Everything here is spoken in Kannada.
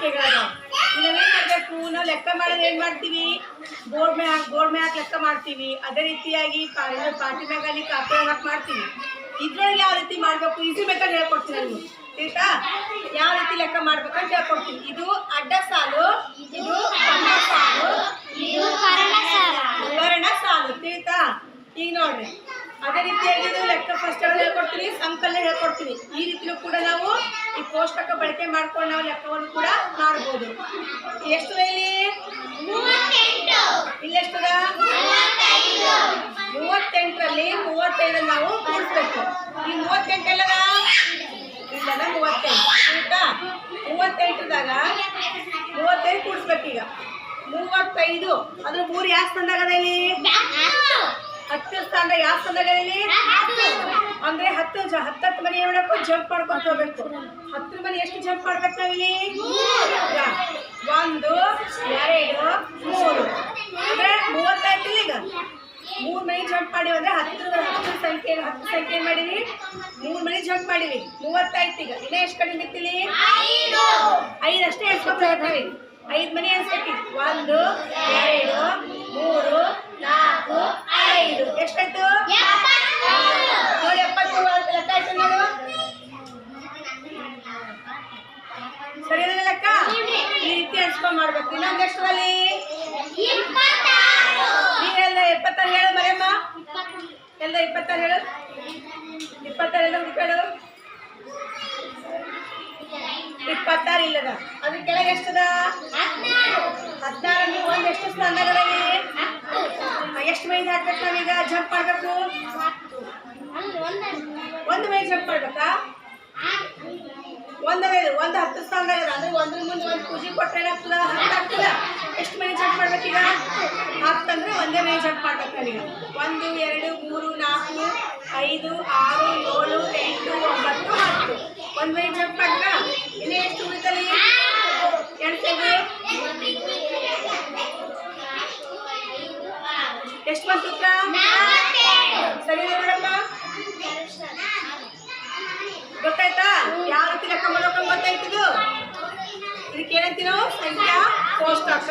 ಸಂಖ್ಯೆಗಳದಾವ. ನಾವೇನ್ ಮಾಡಬೇಕು, ನಾವು ಲೆಕ್ಕ ಮಾಡೋದು ಏನ್ ಮಾಡ್ತೀವಿ, ಬೋರ್ಡ್ ಮ್ಯಾಗ ಲೆಕ್ಕ ಮಾಡ್ತೀವಿ. ಅದೇ ರೀತಿಯಾಗಿ ಪಾಟಿ ಮ್ಯಾಗ ಅಲ್ಲಿ ಕಾಪಿ ಹಾಕಿ ಮಾಡ್ತೀವಿ. ಇದ್ರೊಳಗೆ ಯಾವ ರೀತಿ ಮಾಡ್ಬೇಕು ಈಸಿ ಮೆಥಡ್ ಹೇಳ್ಕೊಡ್ತೀನಿ ನಾನು, ಆಯ್ತಾ? ಯಾವ ರೀತಿ ಲೆಕ್ಕ ಮಾಡ್ಬೇಕಂತ ಹೇಳ್ಕೊಡ್ತೀನಿ. ಇದು ಅಡ್ಡ ಸಾಲು, ಇದು ಸಣ್ಣ ಸಾಲು, ಇದು ವರ್ಣ ಸಾಲು, ಆಯ್ತಾ? ಈಗ ನೋಡ್ರಿ, ಅದೇ ರೀತಿಯಾಗಿ ಇದು ಲೆಕ್ಕ ಫಸ್ಟ್ ಹೇಳ್ಕೊಡ್ತೀನಿ, ಸಂಕಲನ ಹೇಳ್ಕೊಡ್ತೀನಿ. ಈ ರೀತಿಯೂ ಕೂಡ ನಾವು ಈ ಕೋಷ್ಟಕ ಬಳಕೆ ಮಾಡ್ಕೊಂಡು ನಾವು ಲೆಕ್ಕವನ್ನು ಕೂಡ ಮಾಡ್ಬೋದು. ಎಷ್ಟು ಇಲ್ಲಿ ಇಲ್ಲೆಷ್ಟದ 38ರಲ್ಲಿ 35 ನಾವು ಕೂಡಿಸ್ಬೇಕು. ಈ 38 ಎಲ್ಲದ ಇಲ್ಲದ 35, ಆಯ್ತಾ? 38ದಾಗ 35 ಕೂಡಿಸ್ಬೇಕು. ಈಗ 35 ಅದ್ರ 3 ಯಾವ ಸ್ಥಾನದಾಗ ಇಲ್ಲಿ 10 ಸ್ಥಾನದಾಗ ಯಾವ ಸ್ಥಾನದಾಗ ಇಲ್ಲಿ ಅಂದ್ರೆ 10 ಮನೆ ಏನ್ ಮಾಡಬೇಕು, ಜಂಪ್ ಮಾಡ್ಕೊಂಡು ಹೋಗ್ಬೇಕು. 10 ಮನೆ ಎಷ್ಟು ಜಂಪ್ ಮಾಡ್ಬೇಕು ನಾವಿಲ್ಲಿ 1 2 3 ಅಂದ್ರೆ 35 ಈಗ 3 ಮನೆ ಜಂಪ್ ಮಾಡಿವಿ ಅಂದ್ರೆ 10 ಸಂಖ್ಯೆ ಮಾಡಿವಿ, 3 ಮನೆ ಜಂಪ್ ಮಾಡಿವಿ 35. ಈಗ ಇನ್ನ ಎಷ್ಟು ಕಡಿಮೆ ಇತ್ತಿಲಿ 5 ಅಷ್ಟೇ ಎಣ್ಸ್ಕೊತೀವಿ. 5 ಮನೆ ಎಣ್ಸ್ಕೊತೀವಿ. 1 2 3 4 5 ಎಷ್ಟಾಯ್ತು ನೋಡಿ 73 ಲೆಕ್ಕ ಆಯ್ತು ನೋಡು. ಸರಿ ಲೆಕ್ಕ ಈ ರೀತಿ ಎಣ್ಸ್ಕೊಂಡ್ ಮಾಡ್ಬೇಕು. ಇನ್ನೊಂದು ಎಷ್ಟರಲ್ಲಿ ನೀವೆಲ್ಲ 76 ಹೇಳು ಮರೆಯಮ್ಮ, ಎಲ್ಲ 26 ಹೇಳು. 26 ಎಲ್ಲ ಹುಡುಕಾಡು. 26 ಇಲ್ಲದ ಅದ್ರ ಕೆಳಗೆ ಎಷ್ಟದ 16 ಒಂದು ಎಷ್ಟು ಸ್ಥಾನದಾಗ ಎಷ್ಟು ಮೈನ್ ಹಾಕ್ಬೇಕು ನಾವೀಗ ಜಂಪ್ ಮಾಡ್ಬೇಕು. 1 ಮೈನ್ ಜಂಪ್ ಮಾಡ್ಬೇಕಾ, 1 10 ಸ್ಥಾನದಾಗ ಅಂದ್ರೆ 1 ಮುಂದೆ 1 ಪೂಜೆ ಕೊಟ್ಟರೆ ಏನಾಗ್ತದ 10 ಆಗ್ತದ. ಎಷ್ಟು ಮೈನ್ ಜಂಪ್ ಮಾಡ್ಬೇಕೀಗ 10 ಅಂದ್ರೆ 1 ಮೈನ್ ಜಂಪ್ ಮಾಡ್ಬೇಕು ನಾವೀಗ. 1 2 3 4 5 6 7 8 9 10 1 ಮೈನ್ ಜಂಪ್ ಮಾಡ್ಕ. ಇನ್ನೇ ಎಷ್ಟು ಉಳಿತಲ್ಲಿ ಎಣ್ಸೇವಿ ಎಷ್ಟು ಬಂತು ಉತ್ತರ? ಸರಿ ನೋಡಮ್ಮ, ಗೊತ್ತಾಯ್ತಾ ಯಾವ ರೀತಿ ಲೆಕ್ಕ ಮಾಡ್ಕೊಂಡು ಗೊತ್ತಾಯ್ತಿದ್ದು? ಇದಕ್ಕೆ ಏನಂತೀವಿ ನಾವು ಸಂಖ್ಯಾ ಕೋಷ್ಟಕ.